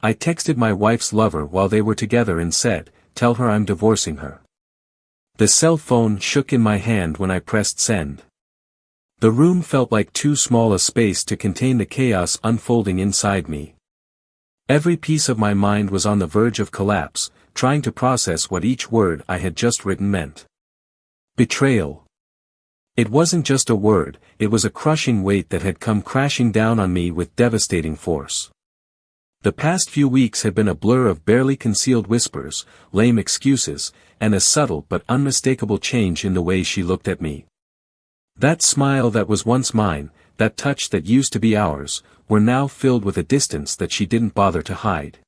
I texted my wife's lover while they were together and said, "Tell her I'm divorcing her." The cell phone shook in my hand when I pressed send. The room felt like too small a space to contain the chaos unfolding inside me. Every piece of my mind was on the verge of collapse, trying to process what each word I had just written meant. Betrayal. It wasn't just a word, it was a crushing weight that had come crashing down on me with devastating force. The past few weeks had been a blur of barely concealed whispers, lame excuses, and a subtle but unmistakable change in the way she looked at me. That smile that was once mine, that touch that used to be ours, were now filled with a distance that she didn't bother to hide.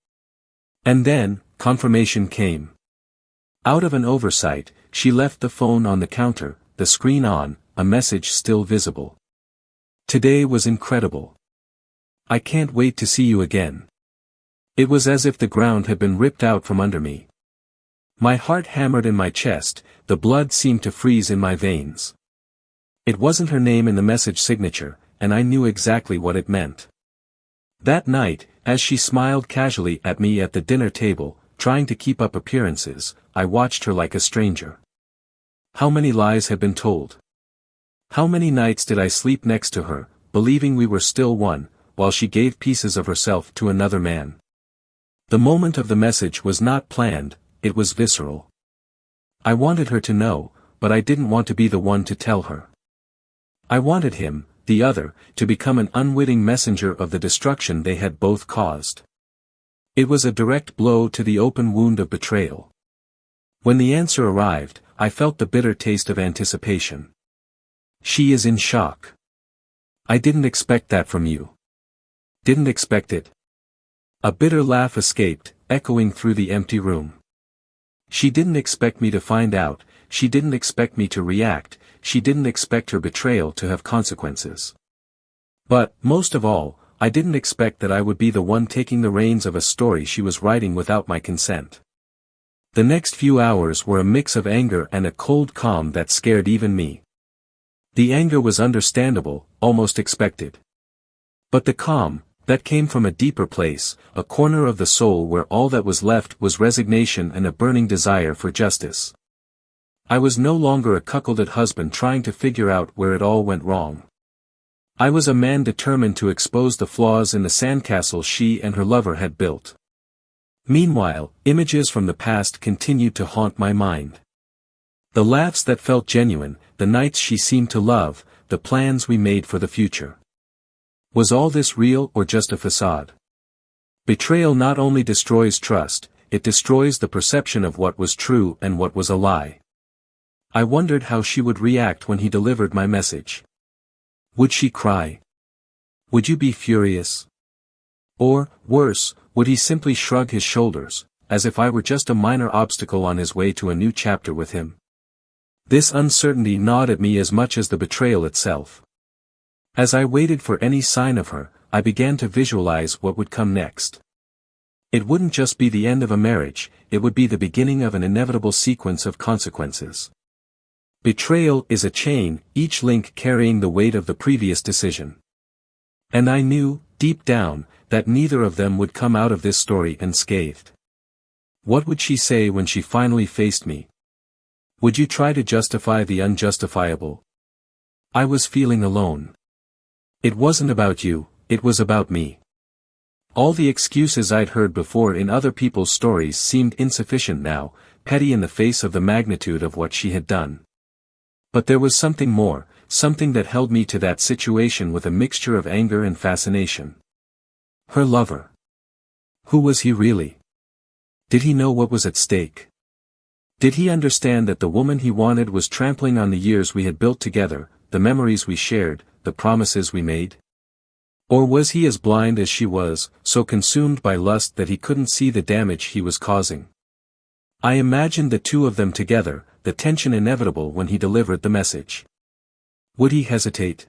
And then, confirmation came. Out of an oversight, she left the phone on the counter, the screen on, a message still visible. "Today was incredible. I can't wait to see you again." It was as if the ground had been ripped out from under me. My heart hammered in my chest, the blood seemed to freeze in my veins. It wasn't her name in the message signature, and I knew exactly what it meant. That night, as she smiled casually at me at the dinner table, trying to keep up appearances, I watched her like a stranger. How many lies had been told? How many nights did I sleep next to her, believing we were still one, while she gave pieces of herself to another man? The moment of the message was not planned, it was visceral. I wanted her to know, but I didn't want to be the one to tell her. I wanted him, the other, to become an unwitting messenger of the destruction they had both caused. It was a direct blow to the open wound of betrayal. When the answer arrived, I felt the bitter taste of anticipation. "She is in shock. I didn't expect that from you." "Didn't expect it?" A bitter laugh escaped, echoing through the empty room. "She didn't expect me to find out, she didn't expect me to react, she didn't expect her betrayal to have consequences. But, most of all, I didn't expect that I would be the one taking the reins of a story she was writing without my consent." The next few hours were a mix of anger and a cold calm that scared even me. The anger was understandable, almost expected. But the calm, that came from a deeper place, a corner of the soul where all that was left was resignation and a burning desire for justice. I was no longer a cuckolded husband trying to figure out where it all went wrong. I was a man determined to expose the flaws in the sandcastle she and her lover had built. Meanwhile, images from the past continued to haunt my mind. The laughs that felt genuine, the nights she seemed to love, the plans we made for the future. Was all this real or just a facade? Betrayal not only destroys trust, it destroys the perception of what was true and what was a lie. I wondered how she would react when he delivered my message. Would she cry? Would you be furious? Or, worse, would he simply shrug his shoulders, as if I were just a minor obstacle on his way to a new chapter with him? This uncertainty gnawed at me as much as the betrayal itself. As I waited for any sign of her, I began to visualize what would come next. It wouldn't just be the end of a marriage, it would be the beginning of an inevitable sequence of consequences. Betrayal is a chain, each link carrying the weight of the previous decision. And I knew, deep down, that neither of them would come out of this story unscathed. What would she say when she finally faced me? Would you try to justify the unjustifiable? I was feeling alone. It wasn't about you, it was about me. All the excuses I'd heard before in other people's stories seemed insufficient now, petty in the face of the magnitude of what she had done. But there was something more, something that held me to that situation with a mixture of anger and fascination. Her lover. Who was he really? Did he know what was at stake? Did he understand that the woman he wanted was trampling on the years we had built together, the memories we shared, the promises we made? Or was he as blind as she was, so consumed by lust that he couldn't see the damage he was causing? I imagined the two of them together, the tension inevitable when he delivered the message. Would he hesitate?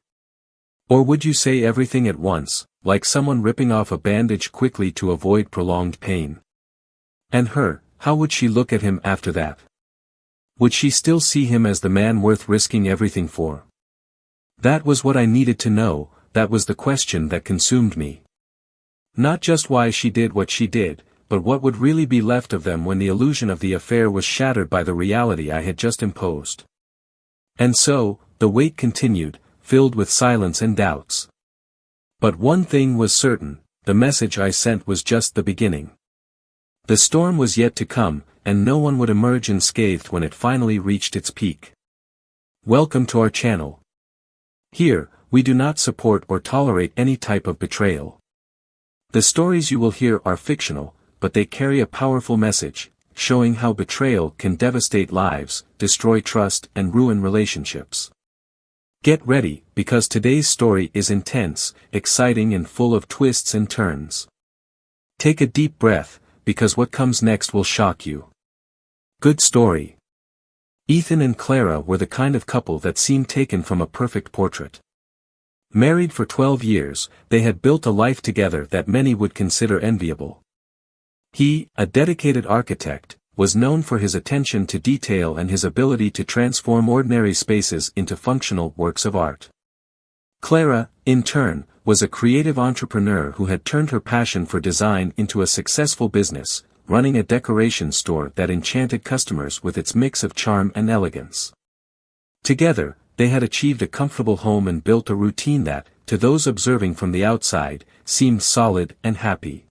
Or would you say everything at once, like someone ripping off a bandage quickly to avoid prolonged pain? And her, how would she look at him after that? Would she still see him as the man worth risking everything for? That was what I needed to know, that was the question that consumed me. Not just why she did what she did, but what would really be left of them when the illusion of the affair was shattered by the reality I had just imposed. And so, the wait continued, filled with silence and doubts. But one thing was certain, the message I sent was just the beginning. The storm was yet to come, and no one would emerge unscathed when it finally reached its peak. Welcome to our channel. Here, we do not support or tolerate any type of betrayal. The stories you will hear are fictional, but they carry a powerful message, showing how betrayal can devastate lives, destroy trust, and ruin relationships. Get ready, because today's story is intense, exciting, and full of twists and turns. Take a deep breath, because what comes next will shock you. Good story. Ethan and Clara were the kind of couple that seemed taken from a perfect portrait. Married for 12 years, they had built a life together that many would consider enviable. He, a dedicated architect, was known for his attention to detail and his ability to transform ordinary spaces into functional works of art. Clara, in turn, was a creative entrepreneur who had turned her passion for design into a successful business, running a decoration store that enchanted customers with its mix of charm and elegance. Together, they had achieved a comfortable home and built a routine that, to those observing from the outside, seemed solid and happy.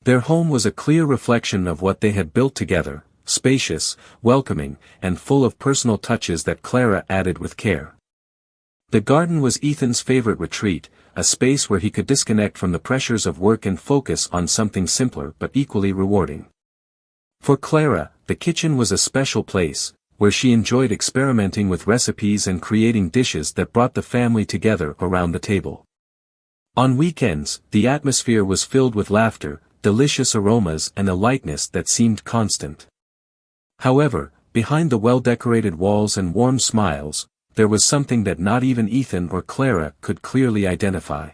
Their home was a clear reflection of what they had built together, spacious, welcoming, and full of personal touches that Clara added with care. The garden was Ethan's favorite retreat, a space where he could disconnect from the pressures of work and focus on something simpler but equally rewarding. For Clara, the kitchen was a special place, where she enjoyed experimenting with recipes and creating dishes that brought the family together around the table. On weekends, the atmosphere was filled with laughter, delicious aromas, and a lightness that seemed constant. However, behind the well-decorated walls and warm smiles, there was something that not even Ethan or Clara could clearly identify.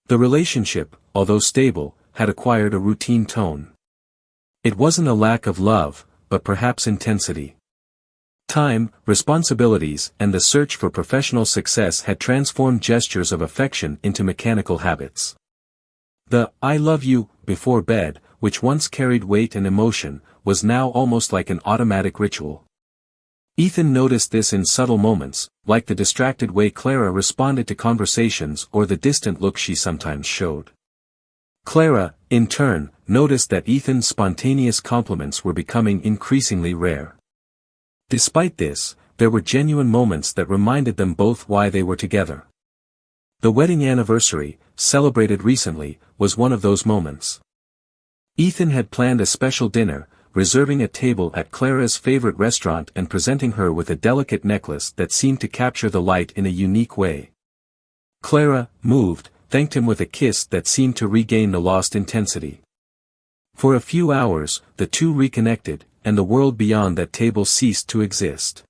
The relationship, although stable, had acquired a routine tone. It wasn't a lack of love, but perhaps intensity. Time, responsibilities, and the search for professional success had transformed gestures of affection into mechanical habits. The "I love you" before bed, which once carried weight and emotion, was now almost like an automatic ritual. Ethan noticed this in subtle moments, like the distracted way Clara responded to conversations or the distant look she sometimes showed. Clara, in turn, noticed that Ethan's spontaneous compliments were becoming increasingly rare. Despite this, there were genuine moments that reminded them both why they were together. The wedding anniversary, celebrated recently, was one of those moments. Ethan had planned a special dinner, reserving a table at Clara's favorite restaurant and presenting her with a delicate necklace that seemed to capture the light in a unique way. Clara, moved, thanked him with a kiss that seemed to regain the lost intensity. For a few hours, the two reconnected, and the world beyond that table ceased to exist.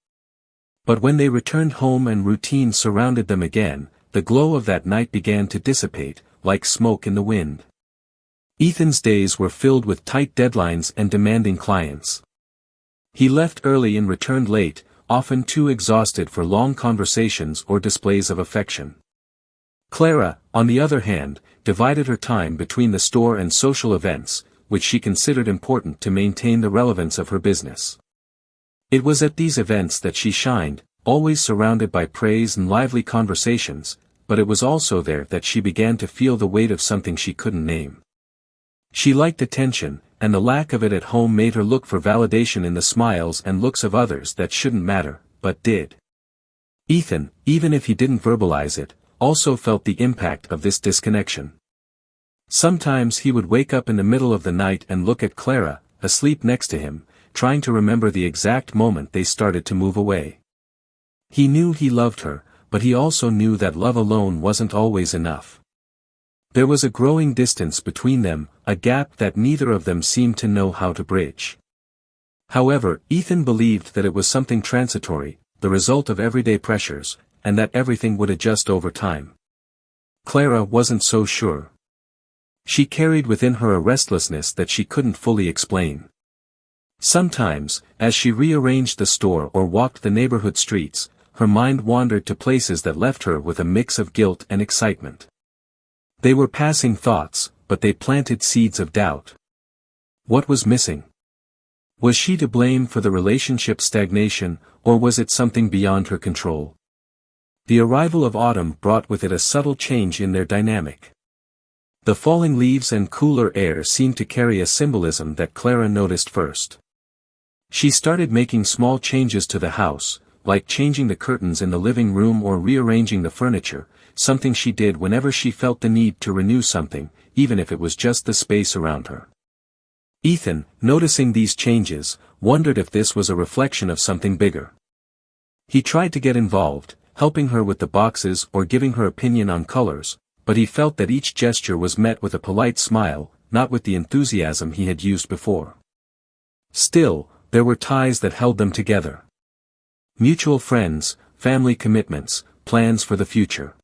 But when they returned home and routine surrounded them again, the glow of that night began to dissipate, like smoke in the wind. Ethan's days were filled with tight deadlines and demanding clients. He left early and returned late, often too exhausted for long conversations or displays of affection. Clara, on the other hand, divided her time between the store and social events, which she considered important to maintain the relevance of her business. It was at these events that she shined, always surrounded by praise and lively conversations, but it was also there that she began to feel the weight of something she couldn't name. She liked attention, and the lack of it at home made her look for validation in the smiles and looks of others that shouldn't matter, but did. Ethan, even if he didn't verbalize it, also felt the impact of this disconnection. Sometimes he would wake up in the middle of the night and look at Clara, asleep next to him, trying to remember the exact moment they started to move away. He knew he loved her, but he also knew that love alone wasn't always enough. There was a growing distance between them, a gap that neither of them seemed to know how to bridge. However, Ethan believed that it was something transitory, the result of everyday pressures, and that everything would adjust over time. Clara wasn't so sure. She carried within her a restlessness that she couldn't fully explain. Sometimes, as she rearranged the store or walked the neighborhood streets, her mind wandered to places that left her with a mix of guilt and excitement. They were passing thoughts, but they planted seeds of doubt. What was missing? Was she to blame for the relationship's stagnation, or was it something beyond her control? The arrival of autumn brought with it a subtle change in their dynamic. The falling leaves and cooler air seemed to carry a symbolism that Clara noticed first. She started making small changes to the house, like changing the curtains in the living room or rearranging the furniture, something she did whenever she felt the need to renew something, even if it was just the space around her. Ethan, noticing these changes, wondered if this was a reflection of something bigger. He tried to get involved, helping her with the boxes or giving her opinion on colors, but he felt that each gesture was met with a polite smile, not with the enthusiasm he had used before. Still, there were ties that held them together. Mutual friends, family commitments, plans for the future.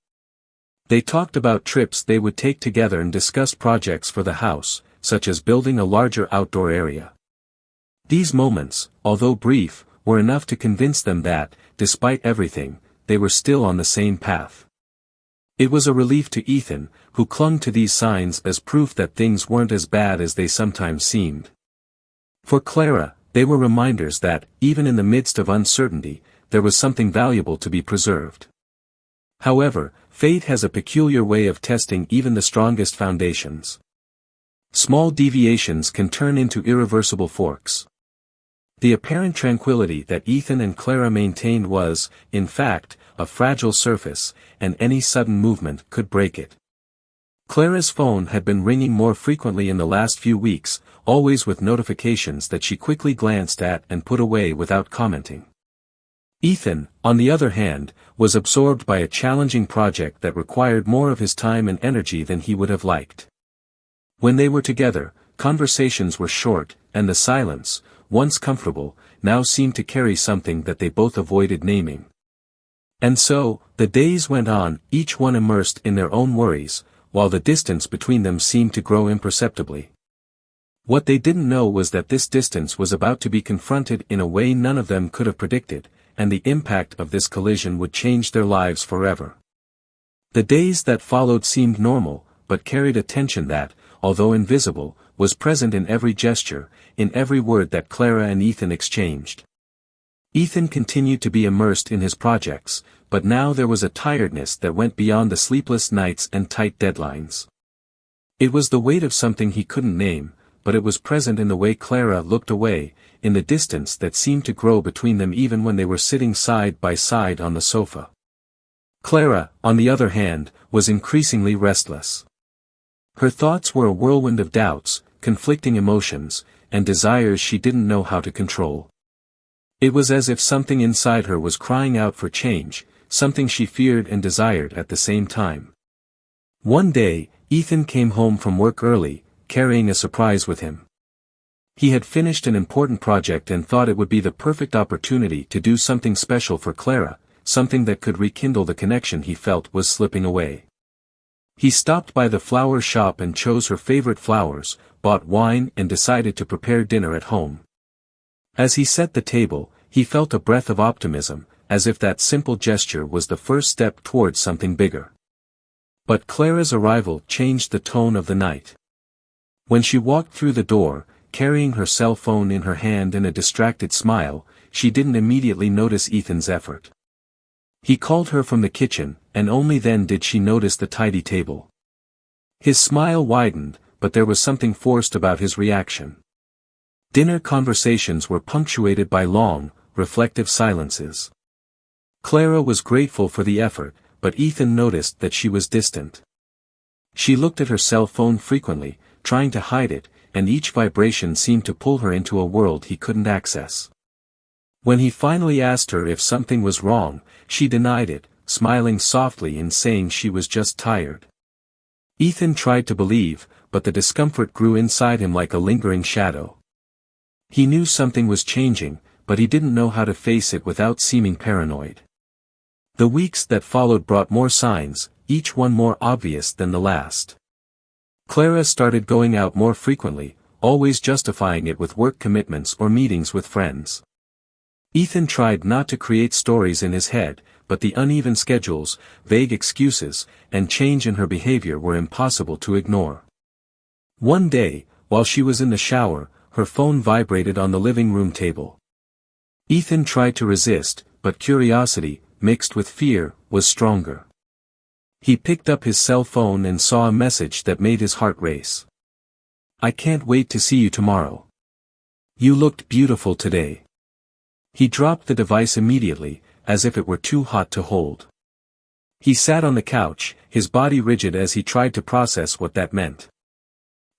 They talked about trips they would take together and discussed projects for the house, such as building a larger outdoor area. These moments, although brief, were enough to convince them that, despite everything, they were still on the same path. It was a relief to Ethan, who clung to these signs as proof that things weren't as bad as they sometimes seemed. For Clara, they were reminders that, even in the midst of uncertainty, there was something valuable to be preserved. However, fate has a peculiar way of testing even the strongest foundations. Small deviations can turn into irreversible forks. The apparent tranquility that Ethan and Clara maintained was, in fact, a fragile surface, and any sudden movement could break it. Clara's phone had been ringing more frequently in the last few weeks, always with notifications that she quickly glanced at and put away without commenting. Ethan, on the other hand, was absorbed by a challenging project that required more of his time and energy than he would have liked. When they were together, conversations were short, and the silence, once comfortable, now seemed to carry something that they both avoided naming. And so, the days went on, each one immersed in their own worries, while the distance between them seemed to grow imperceptibly. What they didn't know was that this distance was about to be confronted in a way none of them could have predicted, and the impact of this collision would change their lives forever. The days that followed seemed normal, but carried a tension that, although invisible, was present in every gesture, in every word that Clara and Ethan exchanged. Ethan continued to be immersed in his projects, but now there was a tiredness that went beyond the sleepless nights and tight deadlines. It was the weight of something he couldn't name, but it was present in the way Clara looked away, in the distance that seemed to grow between them even when they were sitting side by side on the sofa. Clara, on the other hand, was increasingly restless. Her thoughts were a whirlwind of doubts, conflicting emotions, and desires she didn't know how to control. It was as if something inside her was crying out for change, something she feared and desired at the same time. One day, Ethan came home from work early, carrying a surprise with him. He had finished an important project and thought it would be the perfect opportunity to do something special for Clara, something that could rekindle the connection he felt was slipping away. He stopped by the flower shop and chose her favorite flowers, bought wine and decided to prepare dinner at home. As he set the table, he felt a breath of optimism, as if that simple gesture was the first step towards something bigger. But Clara's arrival changed the tone of the night. When she walked through the door, carrying her cell phone in her hand and a distracted smile, she didn't immediately notice Ethan's effort. He called her from the kitchen, and only then did she notice the tidy table. His smile widened, but there was something forced about his reaction. Dinner conversations were punctuated by long, reflective silences. Clara was grateful for the effort, but Ethan noticed that she was distant. She looked at her cell phone frequently, trying to hide it, and each vibration seemed to pull her into a world he couldn't access. When he finally asked her if something was wrong, she denied it, smiling softly and saying she was just tired. Ethan tried to believe, but the discomfort grew inside him like a lingering shadow. He knew something was changing, but he didn't know how to face it without seeming paranoid. The weeks that followed brought more signs, each one more obvious than the last. Clara started going out more frequently, always justifying it with work commitments or meetings with friends. Ethan tried not to create stories in his head, but the uneven schedules, vague excuses, and change in her behavior were impossible to ignore. One day, while she was in the shower, her phone vibrated on the living room table. Ethan tried to resist, but curiosity, mixed with fear, was stronger. He picked up his cell phone and saw a message that made his heart race. "I can't wait to see you tomorrow. You looked beautiful today." He dropped the device immediately, as if it were too hot to hold. He sat on the couch, his body rigid as he tried to process what that meant.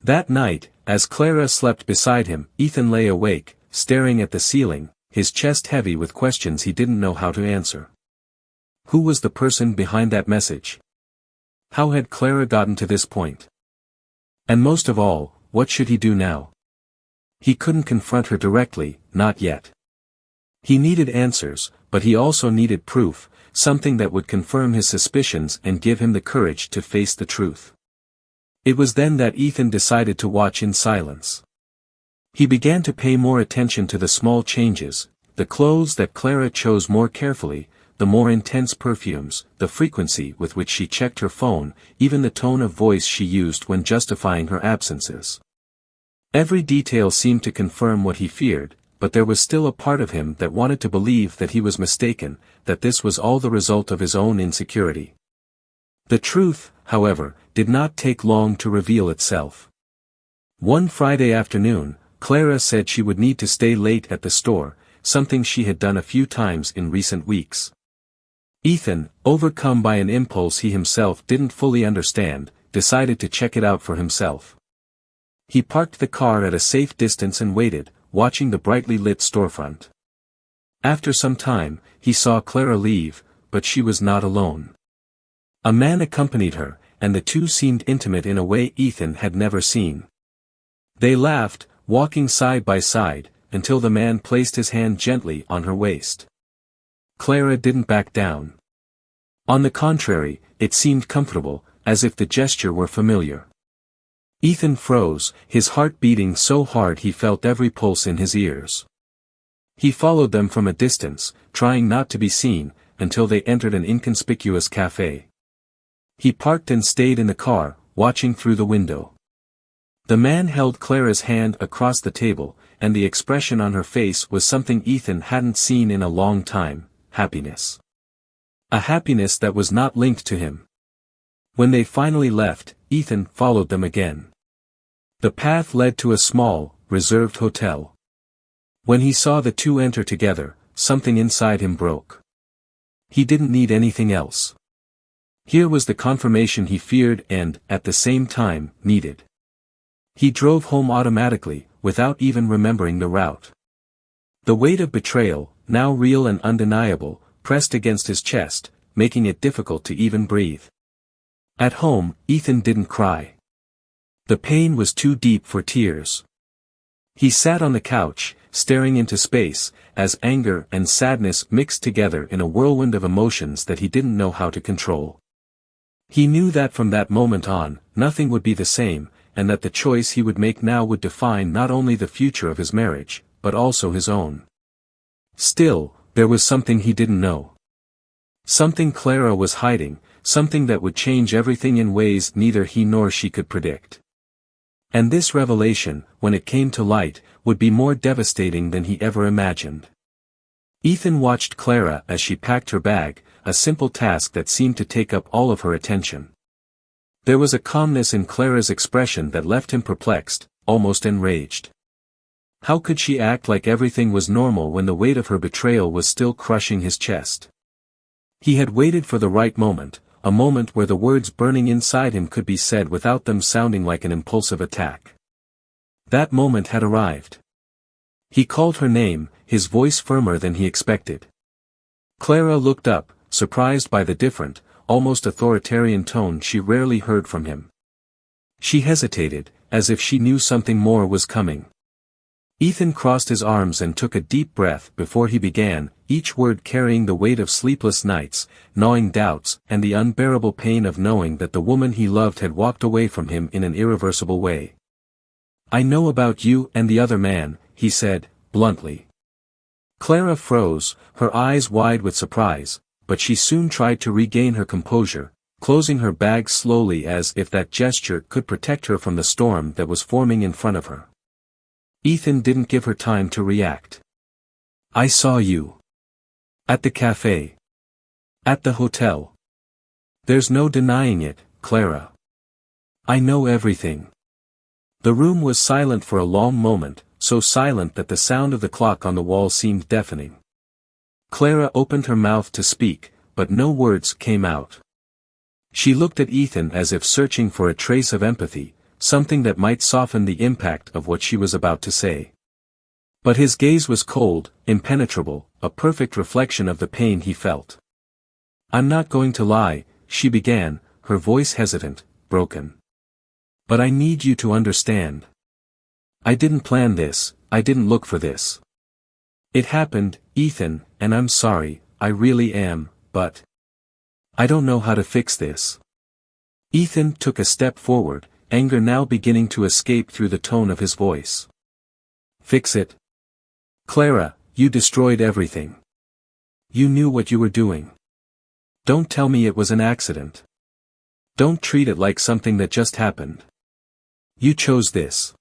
That night, as Clara slept beside him, Ethan lay awake, staring at the ceiling, his chest heavy with questions he didn't know how to answer. Who was the person behind that message? How had Clara gotten to this point? And most of all, what should he do now? He couldn't confront her directly, not yet. He needed answers, but he also needed proof, something that would confirm his suspicions and give him the courage to face the truth. It was then that Ethan decided to watch in silence. He began to pay more attention to the small changes, the clothes that Clara chose more carefully, the more intense perfumes, the frequency with which she checked her phone, even the tone of voice she used when justifying her absences. Every detail seemed to confirm what he feared, but there was still a part of him that wanted to believe that he was mistaken, that this was all the result of his own insecurity. The truth, however, did not take long to reveal itself. One Friday afternoon, Clara said she would need to stay late at the store, something she had done a few times in recent weeks. Ethan, overcome by an impulse he himself didn't fully understand, decided to check it out for himself. He parked the car at a safe distance and waited, watching the brightly lit storefront. After some time, he saw Clara leave, but she was not alone. A man accompanied her, and the two seemed intimate in a way Ethan had never seen. They laughed, walking side by side, until the man placed his hand gently on her waist. Clara didn't back down. On the contrary, it seemed comfortable, as if the gesture were familiar. Ethan froze, his heart beating so hard he felt every pulse in his ears. He followed them from a distance, trying not to be seen, until they entered an inconspicuous cafe. He parked and stayed in the car, watching through the window. The man held Clara's hand across the table, and the expression on her face was something Ethan hadn't seen in a long time: happiness. A happiness that was not linked to him. When they finally left, Ethan followed them again. The path led to a small, reserved hotel. When he saw the two enter together, something inside him broke. He didn't need anything else. Here was the confirmation he feared and, at the same time, needed. He drove home automatically, without even remembering the route. The weight of betrayal, now real and undeniable, pressed against his chest, making it difficult to even breathe. At home, Ethan didn't cry. The pain was too deep for tears. He sat on the couch, staring into space, as anger and sadness mixed together in a whirlwind of emotions that he didn't know how to control. He knew that from that moment on, nothing would be the same, and that the choice he would make now would define not only the future of his marriage, but also his own. Still, there was something he didn't know. Something Clara was hiding, something that would change everything in ways neither he nor she could predict. And this revelation, when it came to light, would be more devastating than he ever imagined. Ethan watched Clara as she packed her bag, a simple task that seemed to take up all of her attention. There was a calmness in Clara's expression that left him perplexed, almost enraged. How could she act like everything was normal when the weight of her betrayal was still crushing his chest? He had waited for the right moment, a moment where the words burning inside him could be said without them sounding like an impulsive attack. That moment had arrived. He called her name, his voice firmer than he expected. Clara looked up, surprised by the different, almost authoritarian tone she rarely heard from him. She hesitated, as if she knew something more was coming. Ethan crossed his arms and took a deep breath before he began, each word carrying the weight of sleepless nights, gnawing doubts, and the unbearable pain of knowing that the woman he loved had walked away from him in an irreversible way. "I know about you and the other man," he said, bluntly. Clara froze, her eyes wide with surprise, but she soon tried to regain her composure. closing her bag slowly as if that gesture could protect her from the storm that was forming in front of her. Ethan didn't give her time to react. I saw you. At the cafe. At the hotel. There's no denying it, Clara. I know everything. The room was silent for a long moment, so silent that the sound of the clock on the wall seemed deafening. Clara opened her mouth to speak, but no words came out. She looked at Ethan as if searching for a trace of empathy, something that might soften the impact of what she was about to say. But his gaze was cold, impenetrable, a perfect reflection of the pain he felt. I'm not going to lie, she began, her voice hesitant, broken. But I need you to understand. I didn't plan this, I didn't look for this. It happened, Ethan, and I'm sorry, I really am, but I don't know how to fix this. Ethan took a step forward, anger now beginning to escape through the tone of his voice. Fix it? Clara, you destroyed everything. You knew what you were doing. Don't tell me it was an accident. Don't treat it like something that just happened. You chose this.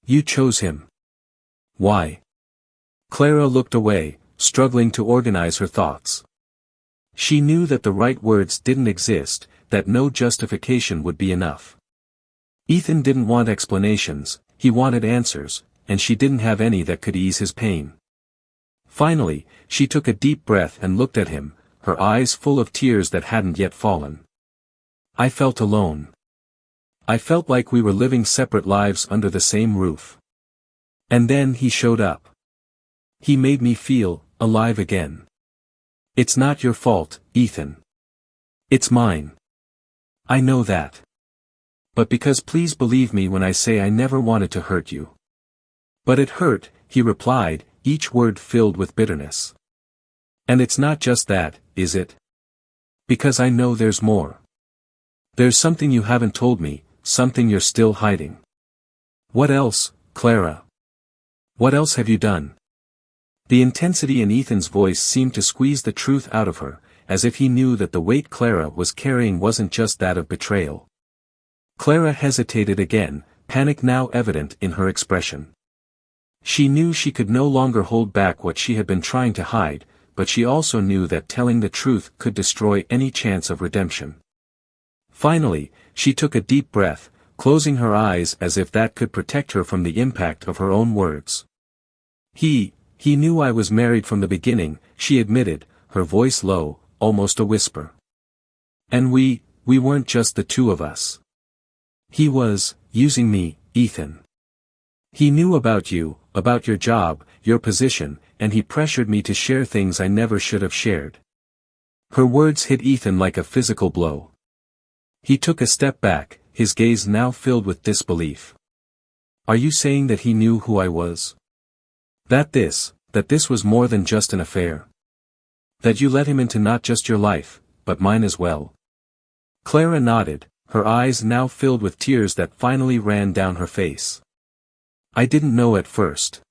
You chose him. Why? Clara looked away, struggling to organize her thoughts. She knew that the right words didn't exist, that no justification would be enough. Ethan didn't want explanations, he wanted answers, and she didn't have any that could ease his pain. Finally, she took a deep breath and looked at him, her eyes full of tears that hadn't yet fallen. I felt alone. I felt like we were living separate lives under the same roof. And then he showed up. He made me feel alive again. It's not your fault, Ethan. It's mine. I know that. But because please believe me when I say I never wanted to hurt you. But it hurt, he replied, each word filled with bitterness. And it's not just that, is it? Because I know there's more. There's something you haven't told me, something you're still hiding. What else, Clara? What else have you done? The intensity in Ethan's voice seemed to squeeze the truth out of her, as if he knew that the weight Clara was carrying wasn't just that of betrayal. Clara hesitated again, panic now evident in her expression. She knew she could no longer hold back what she had been trying to hide, but she also knew that telling the truth could destroy any chance of redemption. Finally, she took a deep breath, closing her eyes as if that could protect her from the impact of her own words. He knew I was married from the beginning, she admitted, her voice low, almost a whisper. And we weren't just the two of us. He was using me, Ethan. He knew about you, about your job, your position, and he pressured me to share things I never should have shared. Her words hit Ethan like a physical blow. He took a step back, his gaze now filled with disbelief. Are you saying that he knew who I was? That this was more than just an affair? That you let him into not just your life, but mine as well? Clara nodded, her eyes now filled with tears that finally ran down her face. I didn't know at first.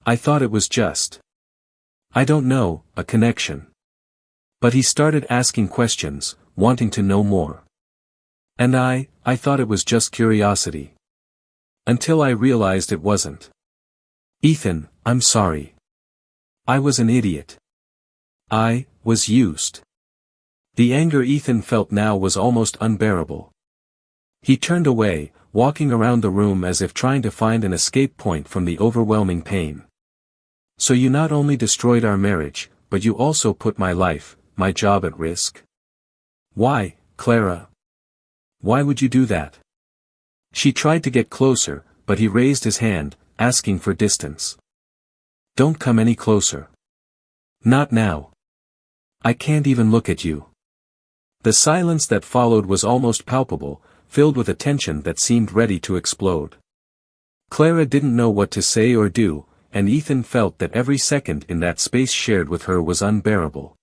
I thought it was just, I don't know, a connection. But he started asking questions, wanting to know more. And I thought it was just curiosity. Until I realized it wasn't. Ethan, I'm sorry. I was an idiot. I was used. The anger Ethan felt now was almost unbearable. He turned away, walking around the room as if trying to find an escape point from the overwhelming pain. So you not only destroyed our marriage, but you also put my life, my job at risk? Why, Clara? Why would you do that? She tried to get closer, but he raised his hand, asking for distance. Don't come any closer. Not now. I can't even look at you. The silence that followed was almost palpable, filled with a tension that seemed ready to explode. Clara didn't know what to say or do, and Ethan felt that every second in that space shared with her was unbearable.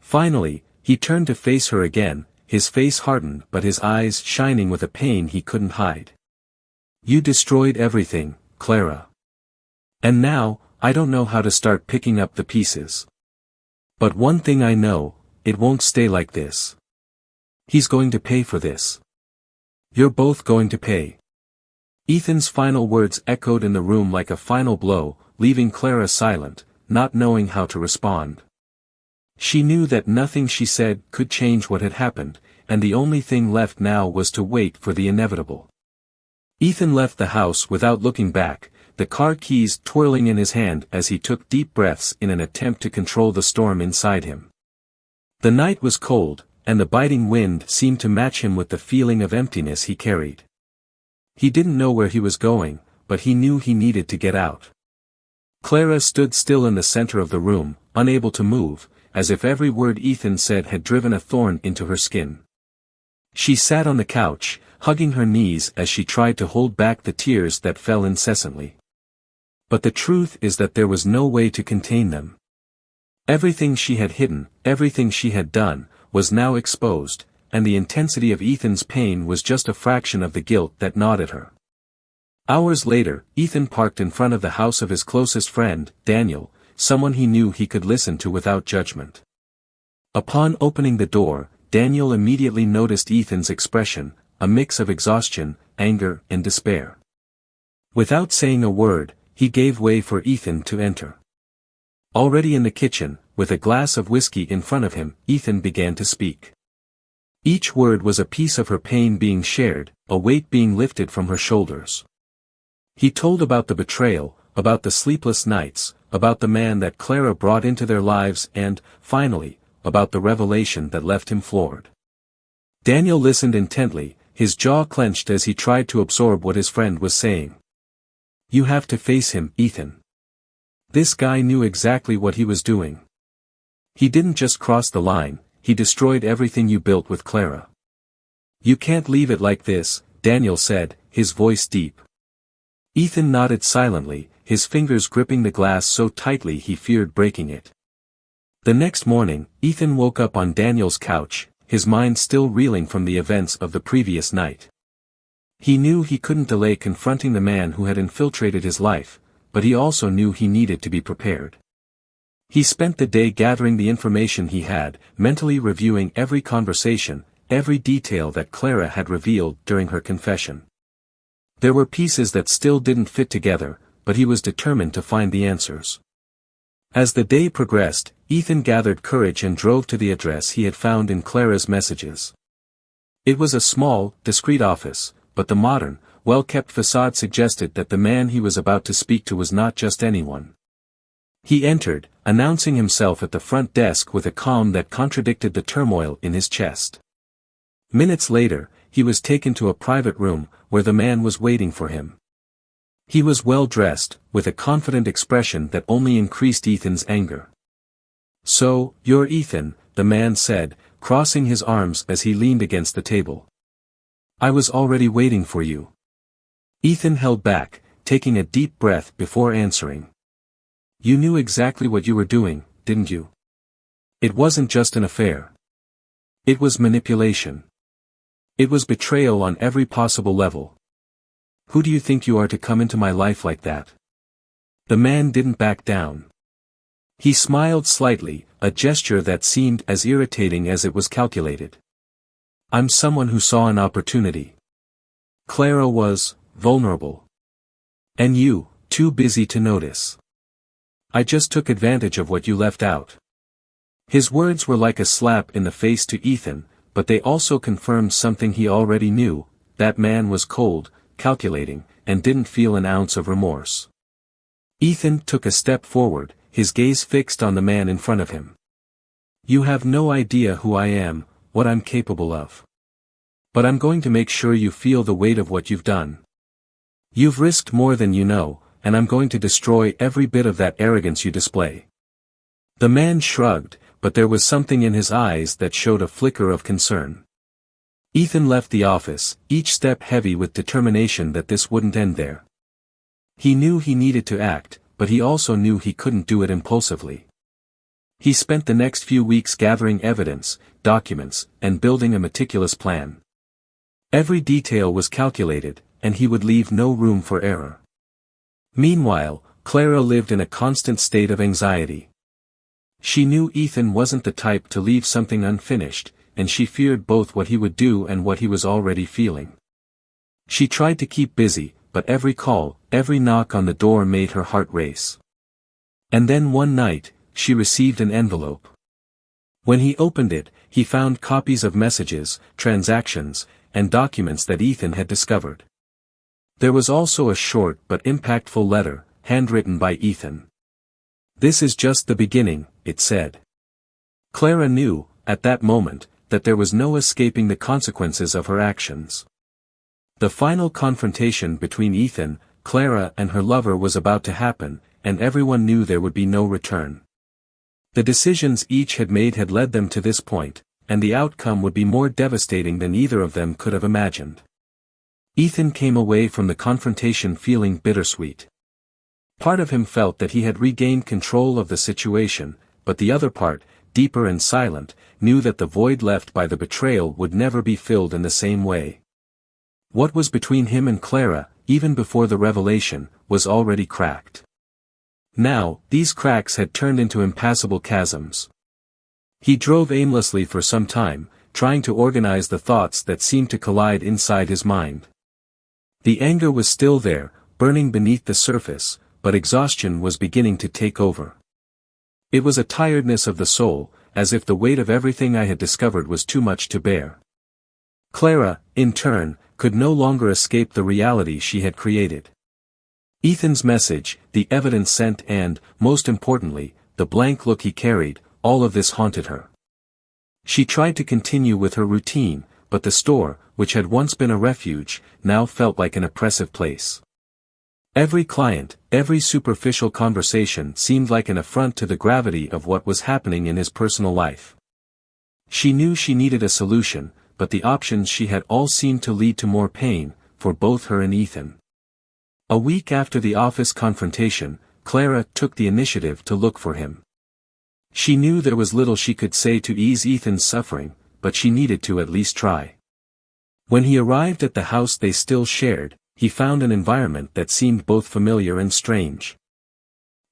Finally, he turned to face her again, his face hardened but his eyes shining with a pain he couldn't hide. You destroyed everything, Clara. And now, I don't know how to start picking up the pieces. But one thing I know, it won't stay like this. He's going to pay for this. You're both going to pay. Ethan's final words echoed in the room like a final blow, leaving Clara silent, not knowing how to respond. She knew that nothing she said could change what had happened, and the only thing left now was to wait for the inevitable. Ethan left the house without looking back, the car keys twirling in his hand as he took deep breaths in an attempt to control the storm inside him. The night was cold, and the biting wind seemed to match him with the feeling of emptiness he carried. He didn't know where he was going, but he knew he needed to get out. Clara stood still in the center of the room, unable to move, as if every word Ethan said had driven a thorn into her skin. She sat on the couch, hugging her knees as she tried to hold back the tears that fell incessantly. But the truth is that there was no way to contain them. Everything she had hidden, everything she had done, was now exposed, and the intensity of Ethan's pain was just a fraction of the guilt that gnawed at her. Hours later, Ethan parked in front of the house of his closest friend, Daniel, someone he knew he could listen to without judgment. Upon opening the door, Daniel immediately noticed Ethan's expression, a mix of exhaustion, anger, and despair. Without saying a word, he gave way for Ethan to enter. Already in the kitchen, with a glass of whiskey in front of him, Ethan began to speak. Each word was a piece of her pain being shared, a weight being lifted from her shoulders. He told about the betrayal, about the sleepless nights, about the man that Clara brought into their lives and, finally, about the revelation that left him floored. Daniel listened intently, his jaw clenched as he tried to absorb what his friend was saying. You have to face him, Ethan. This guy knew exactly what he was doing. He didn't just cross the line, he destroyed everything you built with Clara. You can't leave it like this, Daniel said, his voice deep. Ethan nodded silently, his fingers gripping the glass so tightly he feared breaking it. The next morning, Ethan woke up on Daniel's couch, his mind still reeling from the events of the previous night. He knew he couldn't delay confronting the man who had infiltrated his life, but he also knew he needed to be prepared. He spent the day gathering the information he had, mentally reviewing every conversation, every detail that Clara had revealed during her confession. There were pieces that still didn't fit together, but he was determined to find the answers. As the day progressed, Ethan gathered courage and drove to the address he had found in Clara's messages. It was a small, discreet office, but the modern, well-kept facade suggested that the man he was about to speak to was not just anyone. He entered, announcing himself at the front desk with a calm that contradicted the turmoil in his chest. Minutes later, he was taken to a private room, where the man was waiting for him. He was well dressed, with a confident expression that only increased Ethan's anger. So, you're Ethan, the man said, crossing his arms as he leaned against the table. I was already waiting for you. Ethan held back, taking a deep breath before answering. You knew exactly what you were doing, didn't you? It wasn't just an affair. It was manipulation. It was betrayal on every possible level. Who do you think you are to come into my life like that? The man didn't back down. He smiled slightly, a gesture that seemed as irritating as it was calculated. I'm someone who saw an opportunity. Clara was vulnerable. And you, too busy to notice. I just took advantage of what you left out. His words were like a slap in the face to Ethan, but they also confirmed something he already knew, that man was cold, calculating, and didn't feel an ounce of remorse. Ethan took a step forward, his gaze fixed on the man in front of him. You have no idea who I am, what I'm capable of. But I'm going to make sure you feel the weight of what you've done. You've risked more than you know, and I'm going to destroy every bit of that arrogance you display. The man shrugged, but there was something in his eyes that showed a flicker of concern. Ethan left the office, each step heavy with determination that this wouldn't end there. He knew he needed to act, but he also knew he couldn't do it impulsively. He spent the next few weeks gathering evidence, documents, and building a meticulous plan. Every detail was calculated, and he would leave no room for error. Meanwhile, Clara lived in a constant state of anxiety. She knew Ethan wasn't the type to leave something unfinished, and she feared both what he would do and what he was already feeling. She tried to keep busy, but every call, every knock on the door made her heart race. And then one night, she received an envelope. When he opened it, he found copies of messages, transactions, and documents that Ethan had discovered. There was also a short but impactful letter, handwritten by Ethan. "This is just the beginning," it said. Clara knew, at that moment, that there was no escaping the consequences of her actions. The final confrontation between Ethan, Clara and her lover was about to happen, and everyone knew there would be no return. The decisions each had made had led them to this point, and the outcome would be more devastating than either of them could have imagined. Ethan came away from the confrontation feeling bittersweet. Part of him felt that he had regained control of the situation, but the other part, deeper and silent, knew that the void left by the betrayal would never be filled in the same way. What was between him and Clara, even before the revelation, was already cracked. Now, these cracks had turned into impassable chasms. He drove aimlessly for some time, trying to organize the thoughts that seemed to collide inside his mind. The anger was still there, burning beneath the surface, but exhaustion was beginning to take over. It was a tiredness of the soul, as if the weight of everything I had discovered was too much to bear. Clara, in turn, could no longer escape the reality she had created. Ethan's message, the evidence sent and, most importantly, the blank look he carried, all of this haunted her. She tried to continue with her routine, but the store, which had once been a refuge, now felt like an oppressive place. Every client, every superficial conversation seemed like an affront to the gravity of what was happening in his personal life. She knew she needed a solution, but the options she had all seemed to lead to more pain, for both her and Ethan. A week after the office confrontation, Clara took the initiative to look for him. She knew there was little she could say to ease Ethan's suffering, but she needed to at least try. When he arrived at the house they still shared, he found an environment that seemed both familiar and strange.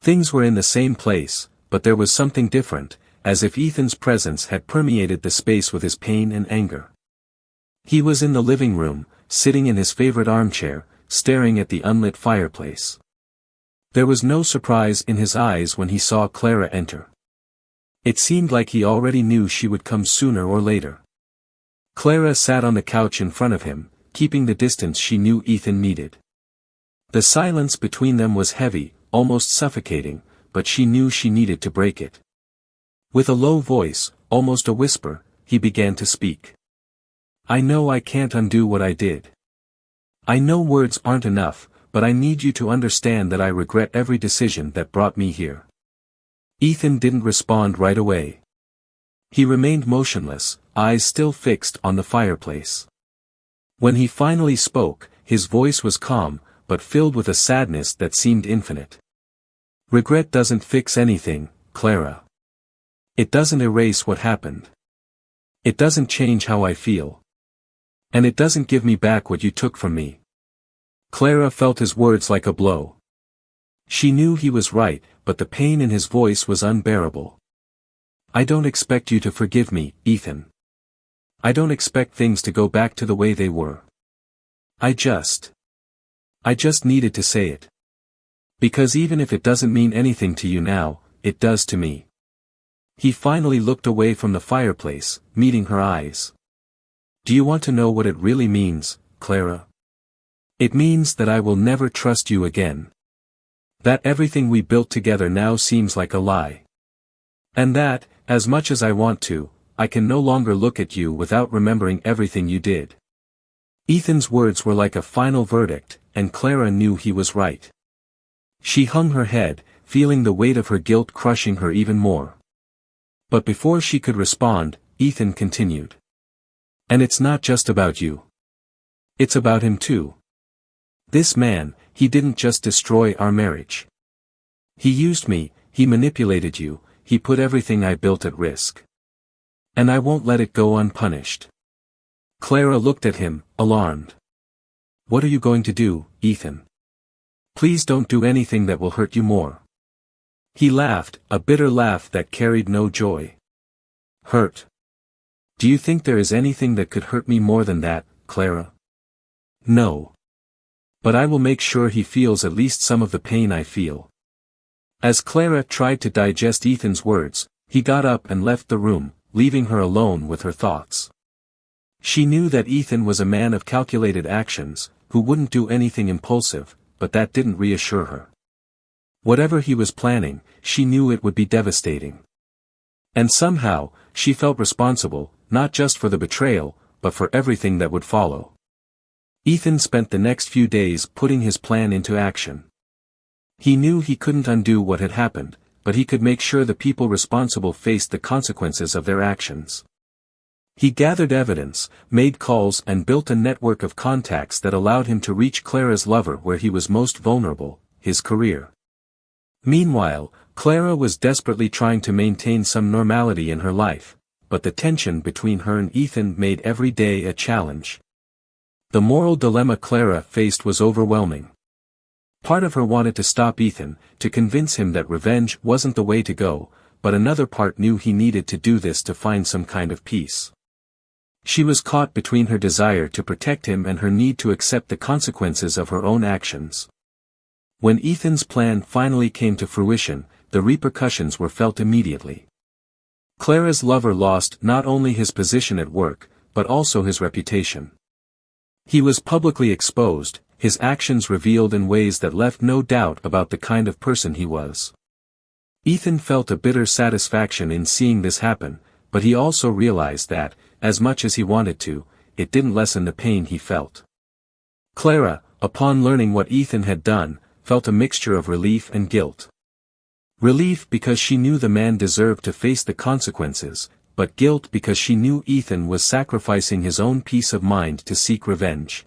Things were in the same place, but there was something different, as if Ethan's presence had permeated the space with his pain and anger. He was in the living room, sitting in his favorite armchair, staring at the unlit fireplace. There was no surprise in his eyes when he saw Clara enter. It seemed like he already knew she would come sooner or later. Clara sat on the couch in front of him, keeping the distance she knew Ethan needed. The silence between them was heavy, almost suffocating, but she knew she needed to break it. With a low voice, almost a whisper, he began to speak. "I know I can't undo what I did. I know words aren't enough, but I need you to understand that I regret every decision that brought me here." Ethan didn't respond right away. He remained motionless, eyes still fixed on the fireplace. When he finally spoke, his voice was calm, but filled with a sadness that seemed infinite. "Regret doesn't fix anything, Clara. It doesn't erase what happened. It doesn't change how I feel. And it doesn't give me back what you took from me." Clara felt his words like a blow. She knew he was right, but the pain in his voice was unbearable. "I don't expect you to forgive me, Ethan. I don't expect things to go back to the way they were. I just needed to say it. Because even if it doesn't mean anything to you now, it does to me." He finally looked away from the fireplace, meeting her eyes. "Do you want to know what it really means, Clara? It means that I will never trust you again. That everything we built together now seems like a lie. And that, as much as I want to, I can no longer look at you without remembering everything you did." Ethan's words were like a final verdict, and Clara knew he was right. She hung her head, feeling the weight of her guilt crushing her even more. But before she could respond, Ethan continued. "And it's not just about you. It's about him too. This man, he didn't just destroy our marriage. He used me, he manipulated you, he put everything I built at risk. And I won't let it go unpunished." Clara looked at him, alarmed. "What are you going to do, Ethan? Please don't do anything that will hurt you more." He laughed, a bitter laugh that carried no joy. "Hurt? Do you think there is anything that could hurt me more than that, Clara? No. But I will make sure he feels at least some of the pain I feel. As Clara tried to digest Ethan's words, he got up and left the room, leaving her alone with her thoughts. She knew that Ethan was a man of calculated actions, who wouldn't do anything impulsive, but that didn't reassure her. Whatever he was planning, she knew it would be devastating. And somehow, she felt responsible, not just for the betrayal, but for everything that would follow. Ethan spent the next few days putting his plan into action. He knew he couldn't undo what had happened, but he could make sure the people responsible faced the consequences of their actions. He gathered evidence, made calls and built a network of contacts that allowed him to reach Clara's lover where he was most vulnerable, his career. Meanwhile, Clara was desperately trying to maintain some normality in her life, but the tension between her and Ethan made every day a challenge. The moral dilemma Clara faced was overwhelming. Part of her wanted to stop Ethan, to convince him that revenge wasn't the way to go, but another part knew he needed to do this to find some kind of peace. She was caught between her desire to protect him and her need to accept the consequences of her own actions. When Ethan's plan finally came to fruition, the repercussions were felt immediately. Clara's lover lost not only his position at work, but also his reputation. He was publicly exposed, his actions revealed in ways that left no doubt about the kind of person he was. Ethan felt a bitter satisfaction in seeing this happen, but he also realized that, as much as he wanted to, it didn't lessen the pain he felt. Clara, upon learning what Ethan had done, felt a mixture of relief and guilt. Relief because she knew the man deserved to face the consequences, but guilt because she knew Ethan was sacrificing his own peace of mind to seek revenge.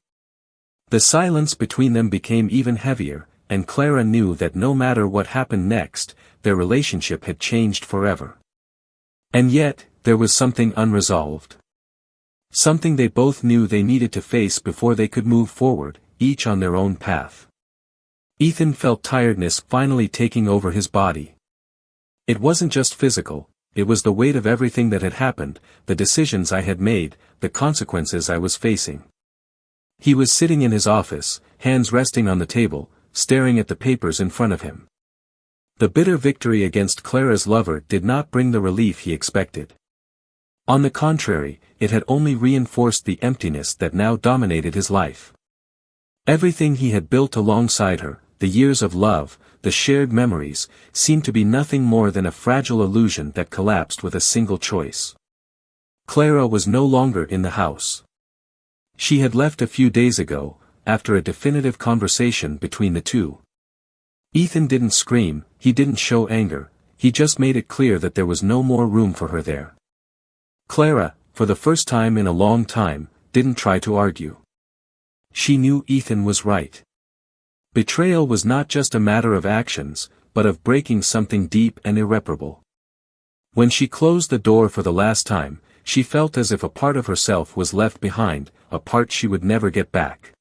The silence between them became even heavier, and Clara knew that no matter what happened next, their relationship had changed forever. And yet, there was something unresolved. Something they both knew they needed to face before they could move forward, each on their own path. Ethan felt tiredness finally taking over his body. It wasn't just physical, it was the weight of everything that had happened, the decisions I had made, the consequences I was facing. He was sitting in his office, hands resting on the table, staring at the papers in front of him. The bitter victory against Clara's lover did not bring the relief he expected. On the contrary, it had only reinforced the emptiness that now dominated his life. Everything he had built alongside her, the years of love, the shared memories, seemed to be nothing more than a fragile illusion that collapsed with a single choice. Clara was no longer in the house. She had left a few days ago, after a definitive conversation between the two. Ethan didn't scream, he didn't show anger, he just made it clear that there was no more room for her there. Clara, for the first time in a long time, didn't try to argue. She knew Ethan was right. Betrayal was not just a matter of actions, but of breaking something deep and irreparable. When she closed the door for the last time, she felt as if a part of herself was left behind, a part she would never get back.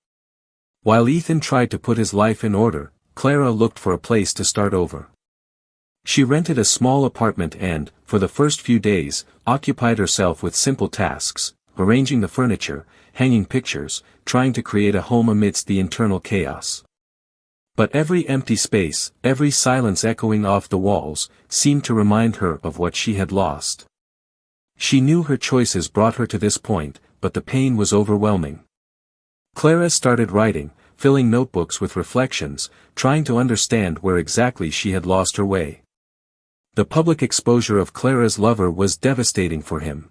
While Ethan tried to put his life in order, Clara looked for a place to start over. She rented a small apartment and, for the first few days, occupied herself with simple tasks, arranging the furniture, hanging pictures, trying to create a home amidst the internal chaos. But every empty space, every silence echoing off the walls, seemed to remind her of what she had lost. She knew her choices brought her to this point, but the pain was overwhelming. Clara started writing, filling notebooks with reflections, trying to understand where exactly she had lost her way. The public exposure of Clara's lover was devastating for him.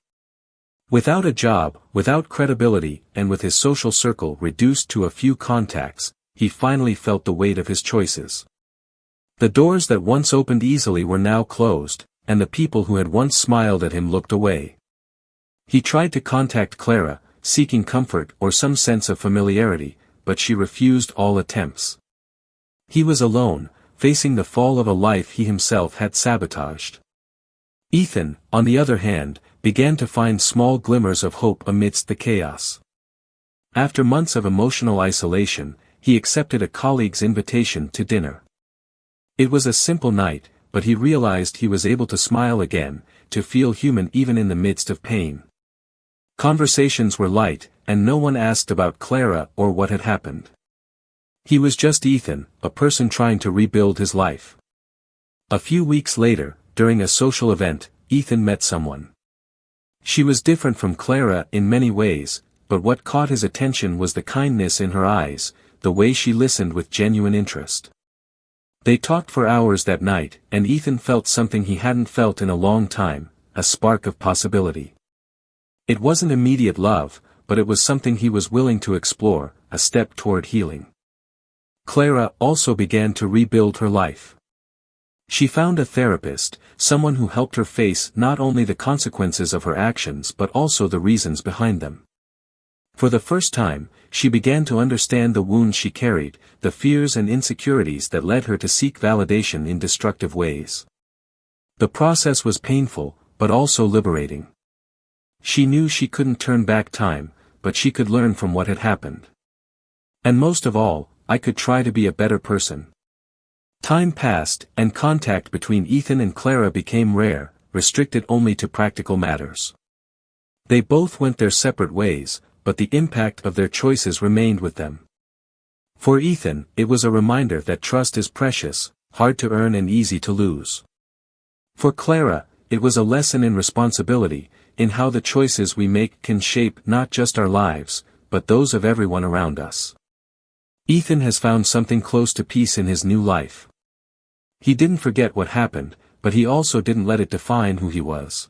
Without a job, without credibility, and with his social circle reduced to a few contacts, he finally felt the weight of his choices. The doors that once opened easily were now closed, and the people who had once smiled at him looked away. He tried to contact Clara, seeking comfort or some sense of familiarity, but she refused all attempts. He was alone, facing the fall of a life he himself had sabotaged. Ethan, on the other hand, began to find small glimmers of hope amidst the chaos. After months of emotional isolation, he accepted a colleague's invitation to dinner. It was a simple night, but he realized he was able to smile again, to feel human even in the midst of pain. Conversations were light, and no one asked about Clara or what had happened. He was just Ethan, a person trying to rebuild his life. A few weeks later, during a social event, Ethan met someone. She was different from Clara in many ways, but what caught his attention was the kindness in her eyes, the way she listened with genuine interest. They talked for hours that night, and Ethan felt something he hadn't felt in a long time, a spark of possibility. It wasn't immediate love, but it was something he was willing to explore, a step toward healing. Clara also began to rebuild her life. She found a therapist, someone who helped her face not only the consequences of her actions but also the reasons behind them. For the first time, she began to understand the wounds she carried, the fears and insecurities that led her to seek validation in destructive ways. The process was painful, but also liberating. She knew she couldn't turn back time, but she could learn from what had happened. And most of all, I could try to be a better person. Time passed, and contact between Ethan and Clara became rare, restricted only to practical matters. They both went their separate ways, but the impact of their choices remained with them. For Ethan, it was a reminder that trust is precious, hard to earn and easy to lose. For Clara, it was a lesson in responsibility, in how the choices we make can shape not just our lives, but those of everyone around us. Ethan has found something close to peace in his new life. He didn't forget what happened, but he also didn't let it define who he was.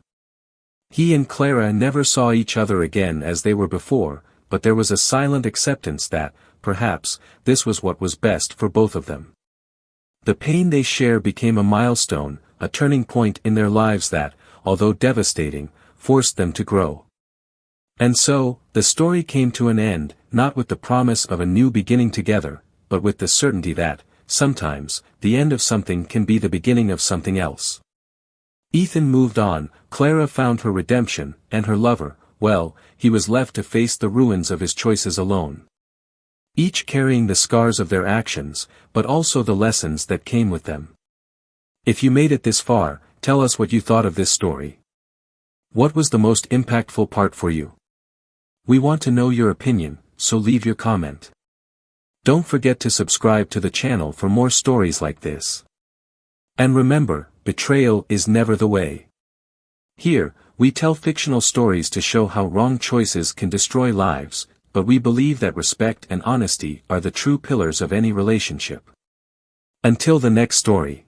He and Clara never saw each other again as they were before, but there was a silent acceptance that, perhaps, this was what was best for both of them. The pain they share became a milestone, a turning point in their lives that, although devastating, forced them to grow. And so, the story came to an end, not with the promise of a new beginning together, but with the certainty that, sometimes, the end of something can be the beginning of something else. Ethan moved on, Clara found her redemption, and her lover, well, he was left to face the ruins of his choices alone. Each carrying the scars of their actions, but also the lessons that came with them. If you made it this far, tell us what you thought of this story. What was the most impactful part for you? We want to know your opinion, so leave your comment. Don't forget to subscribe to the channel for more stories like this. And remember, betrayal is never the way. Here, we tell fictional stories to show how wrong choices can destroy lives, but we believe that respect and honesty are the true pillars of any relationship. Until the next story.